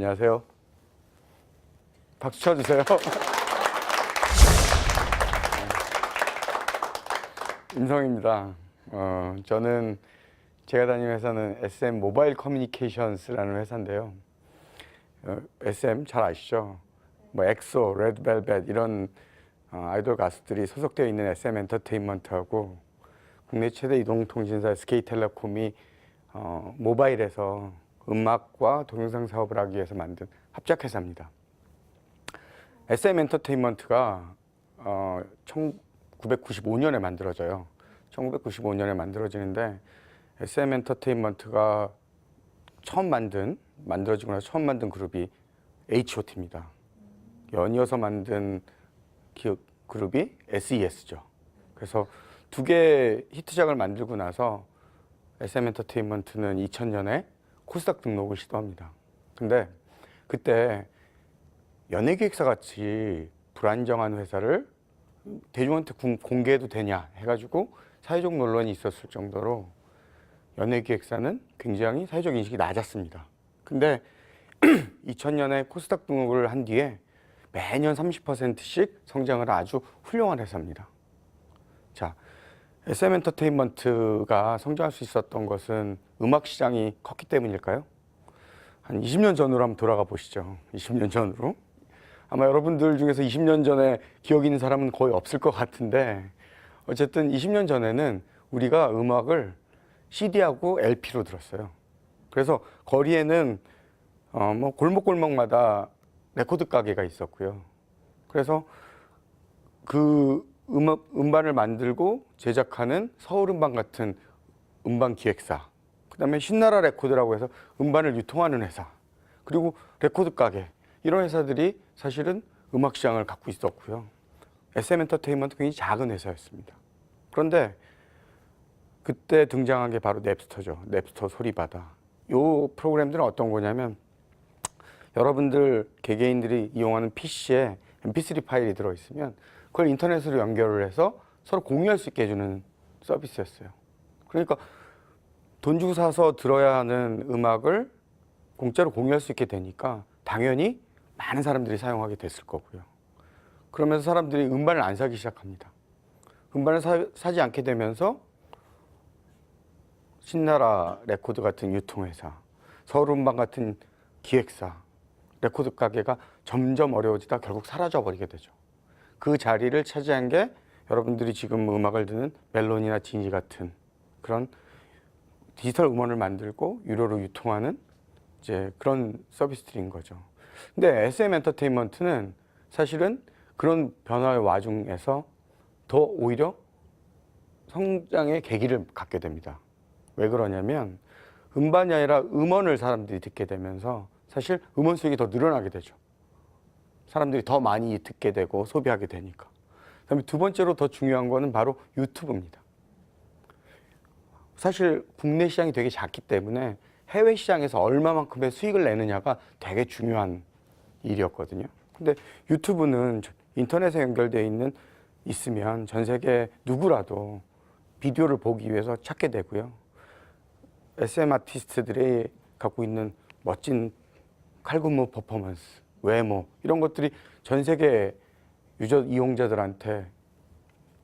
안녕하세요. 박수 쳐주세요. 임성입니다. 저는 제가 다니는 회사는 SM 모바일 커뮤니케이션스라는 회사인데요. SM 잘 아시죠? 뭐 엑소, 레드벨벳 이런 아이돌 가수들이 소속되어 있는 SM 엔터테인먼트하고 국내 최대 이동통신사 SK텔레콤이 모바일에서 음악과 동영상 사업을 하기 위해서 만든 합작회사입니다. SM 엔터테인먼트가 1995년에 만들어져요. 1995년에 만들어지는데 SM 엔터테인먼트가 만들어지고 나서 처음 만든 그룹이 H.O.T입니다. 연이어서 만든 그룹이 SES죠. 그래서 두 개의 히트작을 만들고 나서 SM 엔터테인먼트는 2000년에 코스닥 등록을 시도합니다. 근데 그때 연예기획사 같이 불안정한 회사를 대중한테 공개해도 되냐 해가지고 사회적 논란이 있었을 정도로 연예기획사는 굉장히 사회적 인식이 낮았습니다. 근데 2000년에 코스닥 등록을 한 뒤에 매년 30%씩 성장을 아주 훌륭한 회사입니다. 자, SM 엔터테인먼트가 성장할 수 있었던 것은 음악 시장이 컸기 때문일까요? 한 20년 전으로 한번 돌아가 보시죠. 20년 전으로. 아마 여러분들 중에서 20년 전에 기억 있는 사람은 거의 없을 것 같은데 어쨌든 20년 전에는 우리가 음악을 CD하고 LP로 들었어요. 그래서 거리에는 뭐 골목골목마다 레코드 가게가 있었고요. 그래서 그 음반을 만들고 제작하는 서울음반 같은 음반 기획사, 그다음에 신나라 레코드라고 해서 음반을 유통하는 회사, 그리고 레코드 가게, 이런 회사들이 사실은 음악 시장을 갖고 있었고요. SM 엔터테인먼트 굉장히 작은 회사였습니다. 그런데 그때 등장한 게 바로 넵스터죠. 넵스터 소리바다. 이 프로그램들은 어떤 거냐면 여러분들 개개인들이 이용하는 PC에 MP3 파일이 들어있으면 그걸 인터넷으로 연결을 해서 서로 공유할 수 있게 해주는 서비스였어요. 그러니까 돈 주고 사서 들어야 하는 음악을 공짜로 공유할 수 있게 되니까 당연히 많은 사람들이 사용하게 됐을 거고요. 그러면서 사람들이 음반을 안 사기 시작합니다. 음반을 사지 않게 되면서 신나라 레코드 같은 유통회사, 서울음반 같은 기획사, 레코드 가게가 점점 어려워지다 결국 사라져버리게 되죠. 그 자리를 차지한 게 여러분들이 지금 음악을 듣는 멜론이나 지니 같은 그런 디지털 음원을 만들고 유료로 유통하는 이제 그런 서비스들인 거죠. 근데 SM 엔터테인먼트는 사실은 그런 변화의 와중에서 더 오히려 성장의 계기를 갖게 됩니다. 왜 그러냐면 음반이 아니라 음원을 사람들이 듣게 되면서 사실 음원 수익이 더 늘어나게 되죠. 사람들이 더 많이 듣게 되고 소비하게 되니까. 그다음에 두 번째로 더 중요한 거는 바로 유튜브입니다. 사실 국내 시장이 되게 작기 때문에 해외 시장에서 얼마만큼의 수익을 내느냐가 되게 중요한 일이었거든요. 근데 유튜브는 인터넷에 연결되어 있으면 전 세계 누구라도 비디오를 보기 위해서 찾게 되고요. SM 아티스트들이 갖고 있는 멋진 칼군무 퍼포먼스, 외모, 이런 것들이 전 세계 이용자들한테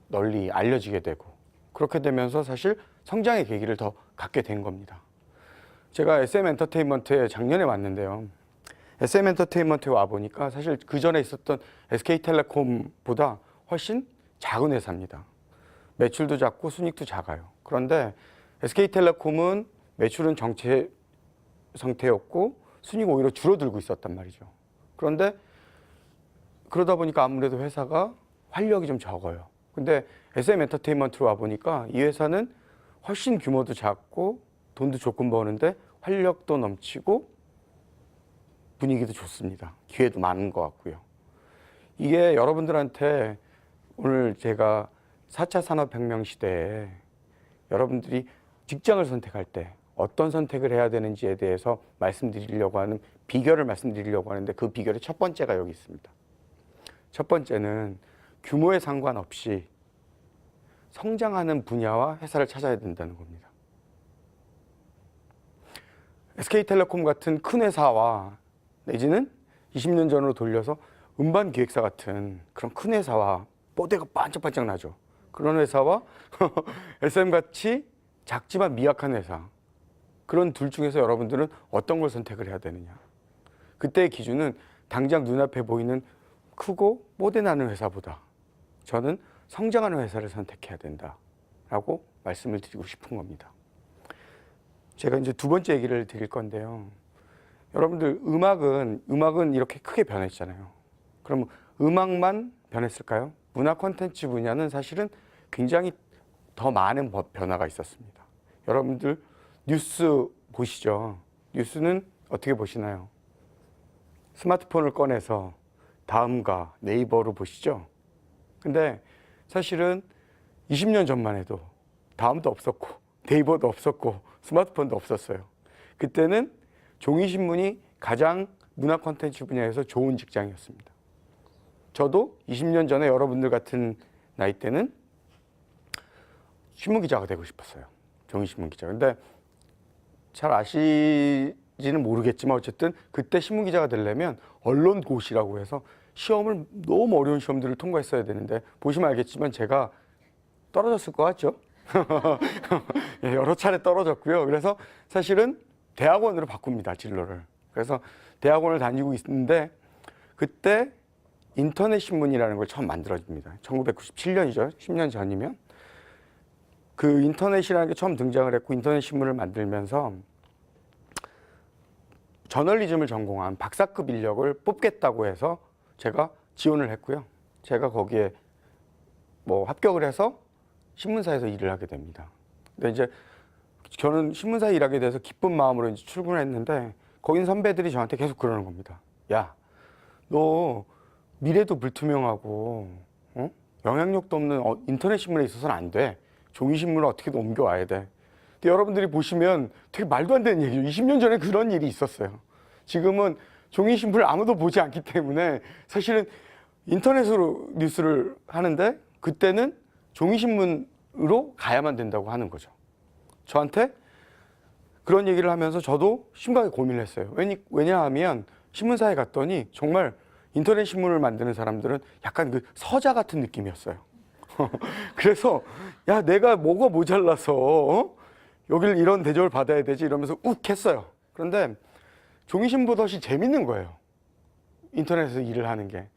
널리 알려지게 되고 그렇게 되면서 사실 성장의 계기를 더 갖게 된 겁니다. 제가 SM 엔터테인먼트에 작년에 왔는데요. SM 엔터테인먼트에 와보니까 사실 그 전에 있었던 SK텔레콤보다 훨씬 작은 회사입니다. 매출도 작고 순이익도 작아요. 그런데 SK텔레콤은 매출은 정체 상태였고 순이익 오히려 줄어들고 있었단 말이죠. 그런데 그러다 보니까 아무래도 회사가 활력이 좀 적어요. 근데 SM 엔터테인먼트로 와보니까 이 회사는 훨씬 규모도 작고 돈도 조금 버는데 활력도 넘치고 분위기도 좋습니다. 기회도 많은 것 같고요. 이게 여러분들한테 오늘 제가 4차 산업혁명 시대에 여러분들이 직장을 선택할 때 어떤 선택을 해야 되는지에 대해서 말씀드리려고 하는 비결을 말씀드리려고 하는데 그 비결의 첫 번째가 여기 있습니다. 첫 번째는 규모에 상관없이 성장하는 분야와 회사를 찾아야 된다는 겁니다. SK텔레콤 같은 큰 회사와 내지는 20년 전으로 돌려서 음반 기획사 같은 그런 큰 회사와 뽀대가 반짝반짝 나죠. 그런 회사와 SM같이 작지만 미약한 회사, 그런 둘 중에서 여러분들은 어떤 걸 선택을 해야 되느냐. 그때의 기준은 당장 눈앞에 보이는 크고 뽀대나는 회사보다 저는 성장하는 회사를 선택해야 된다라고 말씀을 드리고 싶은 겁니다. 제가 이제 두 번째 얘기를 드릴 건데요. 여러분들 음악은 이렇게 크게 변했잖아요. 그럼 음악만 변했을까요? 문화 콘텐츠 분야는 사실은 굉장히 더 많은 변화가 있었습니다. 여러분들 뉴스 보시죠. 뉴스는 어떻게 보시나요? 스마트폰을 꺼내서 다음과 네이버로 보시죠. 근데 사실은 20년 전만 해도 다음도 없었고 네이버도 없었고 스마트폰도 없었어요. 그때는 종이신문이 가장 문화 콘텐츠 분야에서 좋은 직장이었습니다. 저도 20년 전에 여러분들 같은 나이 때는 신문기자가 되고 싶었어요. 종이신문 기자. 근데 잘 아시지는 모르겠지만 어쨌든 그때 신문기자가 되려면 언론고시라고 해서 시험을 너무 어려운 시험들을 통과했어야 되는데 보시면 알겠지만 제가 떨어졌을 것 같죠? 예, 여러 차례 떨어졌고요. 그래서 사실은 대학원으로 바꿉니다, 진로를. 그래서 대학원을 다니고 있는데 그때 인터넷 신문이라는 걸 처음 만들어집니다. 1997년이죠. 10년 전이면. 그 인터넷이라는 게 처음 등장을 했고 인터넷 신문을 만들면서 저널리즘을 전공한 박사급 인력을 뽑겠다고 해서 제가 지원을 했고요. 제가 거기에 뭐 합격을 해서 신문사에서 일을 하게 됩니다. 근데 이제 저는 신문사에 일하게 돼서 기쁜 마음으로 이제 출근을 했는데 거긴 선배들이 저한테 계속 그러는 겁니다. 야, 너 미래도 불투명하고 영향력도 없는 인터넷 신문에 있어서는 안 돼. 종이신문을 어떻게든 옮겨와야 돼. 근데 여러분들이 보시면 되게 말도 안 되는 얘기죠. 20년 전에 그런 일이 있었어요. 지금은 종이신문을 아무도 보지 않기 때문에 사실은 인터넷으로 뉴스를 하는데 그때는 종이신문으로 가야만 된다고 하는 거죠. 저한테 그런 얘기를 하면서 저도 심각하게 고민을 했어요. 왜냐하면 신문사에 갔더니 정말 인터넷 신문을 만드는 사람들은 약간 그 서자 같은 느낌이었어요. 그래서 야, 내가 뭐가 모자라서 여기를 이런 대접을 받아야 되지 이러면서 욱 했어요. 그런데 종이신문보다 훨씬 재밌는 거예요. 인터넷에서 일을 하는 게.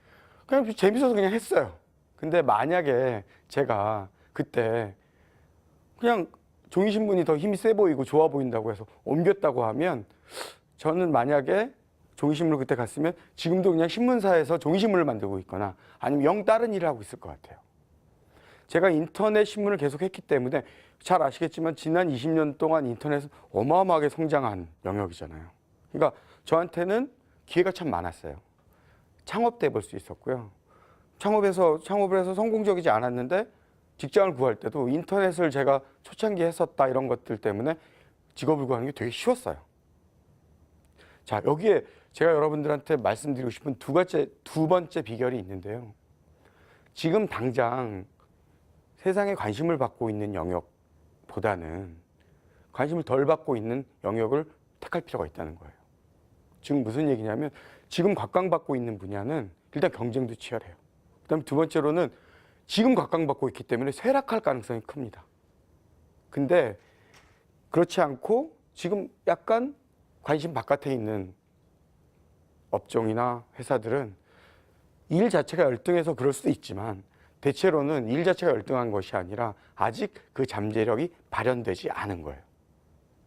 그냥 재밌어서 그냥 했어요. 근데 만약에 제가 그때 그냥 종이신문이 더 힘이 세 보이고 좋아 보인다고 해서 옮겼다고 하면 저는 만약에 종이신문을 그때 갔으면 지금도 그냥 신문사에서 종이신문을 만들고 있거나 아니면 영 다른 일을 하고 있을 것 같아요. 제가 인터넷 신문을 계속 했기 때문에 잘 아시겠지만 지난 20년 동안 인터넷은 어마어마하게 성장한 영역이잖아요. 그러니까 저한테는 기회가 참 많았어요. 창업도 해볼 수 있었고요. 창업을 해서 성공적이지 않았는데 직장을 구할 때도 인터넷을 제가 초창기에 했었다 이런 것들 때문에 직업을 구하는 게 되게 쉬웠어요. 자, 여기에 제가 여러분들한테 말씀드리고 싶은 두 번째 비결이 있는데요. 지금 당장 세상에 관심을 받고 있는 영역보다는 관심을 덜 받고 있는 영역을 택할 필요가 있다는 거예요. 지금 무슨 얘기냐면 지금 각광받고 있는 분야는 일단 경쟁도 치열해요. 그다음에 두 번째로는 지금 각광받고 있기 때문에 쇠락할 가능성이 큽니다. 근데 그렇지 않고 지금 약간 관심 바깥에 있는 업종이나 회사들은 일 자체가 열등해서 그럴 수도 있지만 대체로는 일 자체가 열등한 것이 아니라 아직 그 잠재력이 발현되지 않은 거예요.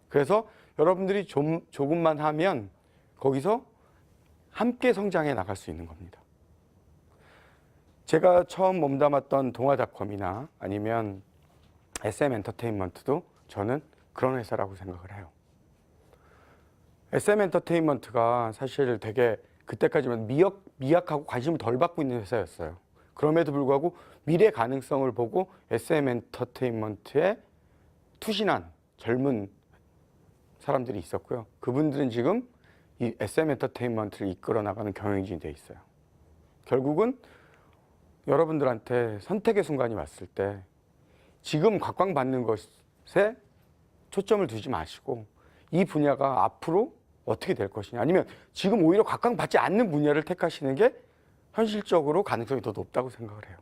그래서 여러분들이 조금만 하면 거기서 함께 성장해 나갈 수 있는 겁니다. 제가 처음 몸담았던 동아닷컴이나 아니면 SM 엔터테인먼트도 저는 그런 회사라고 생각을 해요. SM 엔터테인먼트가 사실 되게 그때까지만 미약하고 관심을 덜 받고 있는 회사였어요. 그럼에도 불구하고 미래 가능성을 보고 SM 엔터테인먼트에 투신한 젊은 사람들이 있었고요. 그분들은 지금 이 SM 엔터테인먼트를 이끌어 나가는 경영진이 돼 있어요. 결국은 여러분들한테 선택의 순간이 왔을 때 지금 각광받는 것에 초점을 두지 마시고 이 분야가 앞으로 어떻게 될 것이냐, 아니면 지금 오히려 각광받지 않는 분야를 택하시는 게 현실적으로 가능성이 더 높다고 생각을 해요.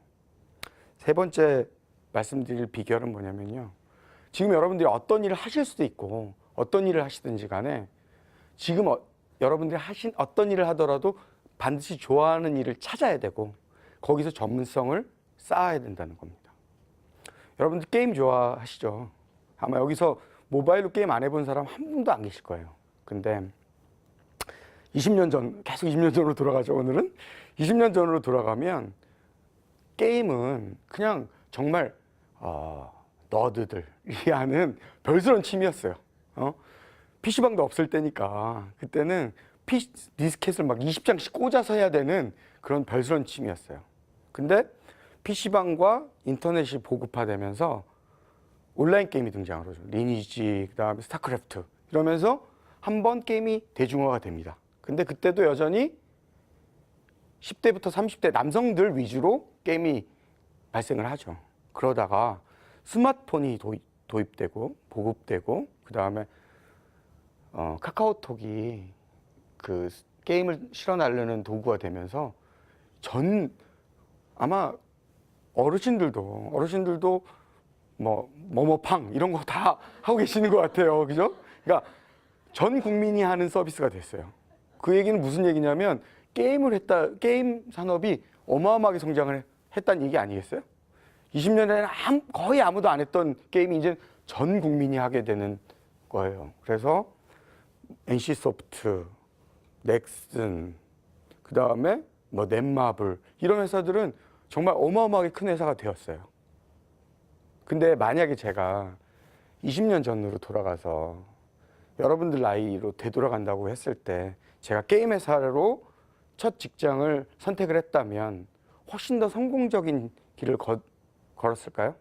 세 번째 말씀드릴 비결은 뭐냐면요. 지금 여러분들이 어떤 일을 하실 수도 있고 어떤 일을 하시든지 간에 지금 여러분들이 하신 어떤 일을 하더라도 반드시 좋아하는 일을 찾아야 되고 거기서 전문성을 쌓아야 된다는 겁니다. 여러분들 게임 좋아하시죠? 아마 여기서 모바일로 게임 안 해본 사람 한 분도 안 계실 거예요. 근데 20년 전, 계속 20년 전으로 돌아가죠, 오늘은. 20년 전으로 돌아가면 게임은 그냥 정말 너드들이 하는 별스런 취미였어요. PC방도 없을 때니까 그때는 디스켓을 막 20장씩 꽂아서 해야 되는 그런 별스런 취미였어요. 근데 PC방과 인터넷이 보급화되면서 온라인 게임이 등장을 하죠. 리니지, 그다음에 스타크래프트 이러면서 한번 게임이 대중화가 됩니다. 근데 그때도 여전히 10대부터 30대 남성들 위주로 게임이 발생을 하죠. 그러다가 스마트폰이 도입되고 보급되고 그다음에 카카오톡이 그 게임을 실어 나르는 도구가 되면서 아마 어르신들도 뭐뭐팡 이런 거 다 하고 계시는 것 같아요. 그죠? 그러니까 전 국민이 하는 서비스가 됐어요. 그 얘기는 무슨 얘기냐면 게임 산업이 어마어마하게 성장을 했다는 얘기 아니겠어요? 20년 전에는 거의 아무도 안 했던 게임이 이제 전 국민이 하게 되는 거예요. 그래서 NC소프트, 넥슨, 그 다음에 넷마블 이런 회사들은 정말 어마어마하게 큰 회사가 되었어요. 근데 만약에 제가 20년 전으로 돌아가서 여러분들 나이로 되돌아간다고 했을 때 제가 게임 회사로 첫 직장을 선택을 했다면 훨씬 더 성공적인 길을 걸었을까요?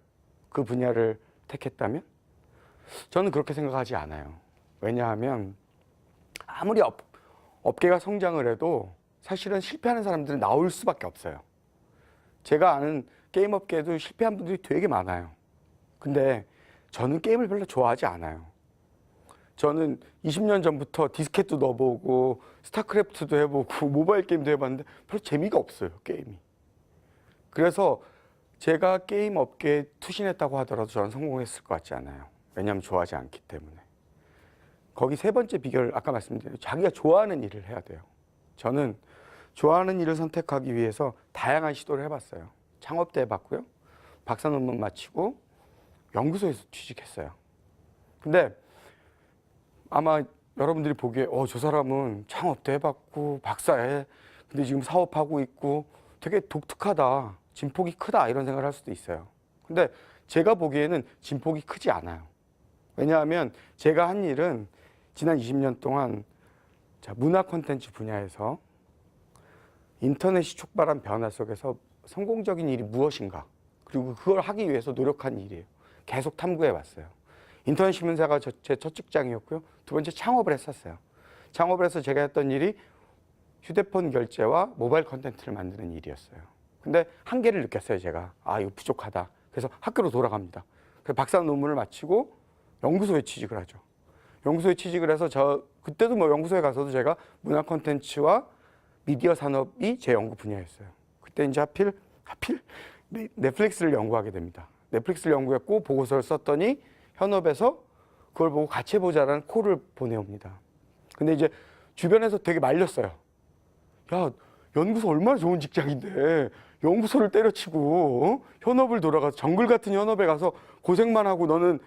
그 분야를 택했다면? 저는 그렇게 생각하지 않아요. 왜냐하면 아무리 업계가 성장을 해도 사실은 실패하는 사람들은 나올 수밖에 없어요. 제가 아는 게임 업계에도 실패한 분들이 되게 많아요. 근데 저는 게임을 별로 좋아하지 않아요. 저는 20년 전부터 디스켓도 넣어보고 스타크래프트도 해보고 모바일 게임도 해봤는데 별로 재미가 없어요, 게임이. 그래서 제가 게임 업계에 투신했다고 하더라도 저는 성공했을 것 같지 않아요. 왜냐하면 좋아하지 않기 때문에. 거기 세 번째 비결, 아까 말씀드린 자기가 좋아하는 일을 해야 돼요. 저는 좋아하는 일을 선택하기 위해서 다양한 시도를 해봤어요. 창업도 해봤고요. 박사 논문 마치고 연구소에서 취직했어요. 근데 아마 여러분들이 보기에 저 사람은 창업도 해봤고 박사해. 근데 지금 사업하고 있고 되게 독특하다. 진폭이 크다. 이런 생각을 할 수도 있어요. 근데 제가 보기에는 진폭이 크지 않아요. 왜냐하면 제가 한 일은 지난 20년 동안 문화 콘텐츠 분야에서 인터넷이 촉발한 변화 속에서 성공적인 일이 무엇인가, 그리고 그걸 하기 위해서 노력한 일이에요. 계속 탐구해 왔어요. 인터넷 신문사가 제 첫 직장이었고요. 두 번째 창업을 했었어요. 창업을 해서 제가 했던 일이 휴대폰 결제와 모바일 콘텐츠를 만드는 일이었어요. 근데 한계를 느꼈어요, 제가. 이거 부족하다. 그래서 학교로 돌아갑니다. 그래서 박사 논문을 마치고 연구소에 취직을 하죠. 연구소에 취직을 해서 그때도 연구소에 가서도 제가 문화 콘텐츠와 미디어 산업이 제 연구 분야였어요. 그때 이제 하필 넷플릭스를 연구하게 됩니다. 넷플릭스를 연구했고 보고서를 썼더니 현업에서 그걸 보고 같이 해보자라는 콜을 보내옵니다. 근데 이제 주변에서 되게 말렸어요. 야, 연구소 얼마나 좋은 직장인데 연구소를 때려치고 현업을 돌아가서 정글 같은 현업에 가서 고생만 하고 너는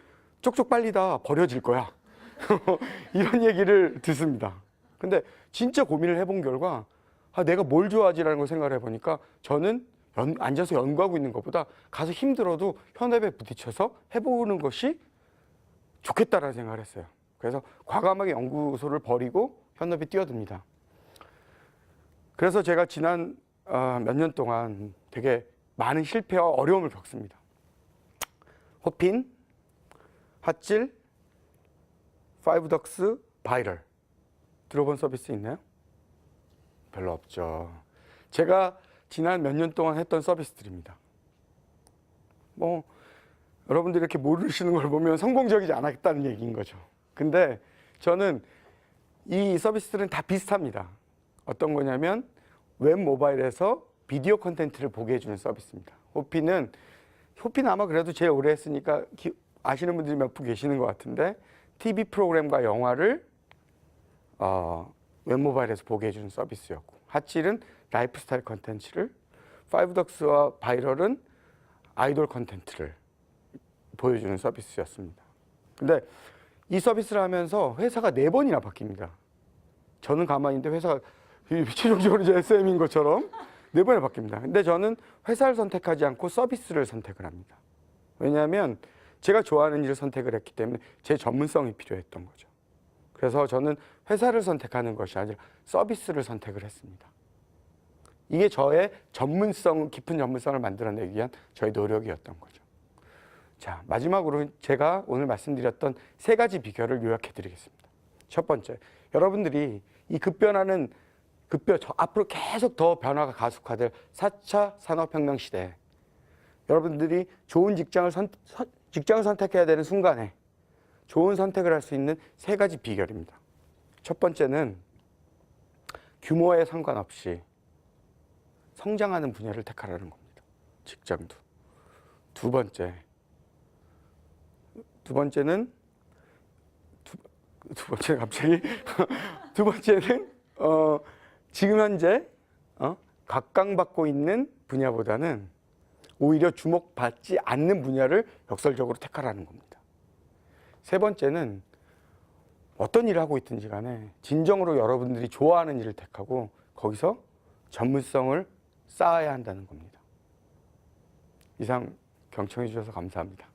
쪽쪽 빨리다 버려질 거야. 이런 얘기를 듣습니다. 근데 진짜 고민을 해본 결과 내가 뭘 좋아하지라는 걸 생각을 해보니까 저는 앉아서 연구하고 있는 것보다 가서 힘들어도 현업에 부딪혀서 해보는 것이 좋겠다라는 생각을 했어요. 그래서 과감하게 연구소를 버리고 현업에 뛰어듭니다. 그래서 제가 지난 몇 년 동안 되게 많은 실패와 어려움을 겪습니다. 호핀, 핫질, 파이브덕스, 바이럴. 들어본 서비스 있나요? 별로 없죠. 제가 지난 몇 년 동안 했던 서비스들입니다. 여러분들이 이렇게 모르시는 걸 보면 성공적이지 않았다는 얘기인 거죠. 근데 저는 이 서비스들은 다 비슷합니다. 어떤 거냐면 웹 모바일에서 비디오 콘텐츠를 보게 해주는 서비스입니다. 호피는 아마 그래도 제일 오래 했으니까 아시는 분들이 몇 분 계시는 것 같은데 TV 프로그램과 영화를 웹 모바일에서 보게 해주는 서비스였고, 핫질은 라이프스타일 콘텐츠를, 파이브덕스와 바이럴은 아이돌 콘텐츠를 보여주는 서비스였습니다. 근데 이 서비스를 하면서 회사가 4번이나 바뀝니다. 저는 가만히 있는데 회사가 최종적으로 이제 SM인 것처럼 4번이나 바뀝니다. 근데 저는 회사를 선택하지 않고 서비스를 선택을 합니다. 왜냐하면 제가 좋아하는 일을 선택을 했기 때문에 제 전문성이 필요했던 거죠. 그래서 저는 회사를 선택하는 것이 아니라 서비스를 선택을 했습니다. 이게 저의 깊은 전문성을 만들어내기 위한 저의 노력이었던 거죠. 자, 마지막으로 제가 오늘 말씀드렸던 3가지 비결을 요약해 드리겠습니다. 첫 번째, 여러분들이 이 앞으로 계속 더 변화가 가속화될 4차 산업혁명 시대에 여러분들이 좋은 직장을 선택해야 되는 순간에 좋은 선택을 할 수 있는 3가지 비결입니다. 첫 번째는 규모에 상관없이 성장하는 분야를 택하라는 겁니다. 직장도. 두 번째는 지금 현재 각광받고 있는 분야보다는 오히려 주목받지 않는 분야를 역설적으로 택하라는 겁니다. 세 번째는 어떤 일을 하고 있든지 간에 진정으로 여러분들이 좋아하는 일을 택하고 거기서 전문성을 쌓아야 한다는 겁니다. 이상 경청해 주셔서 감사합니다.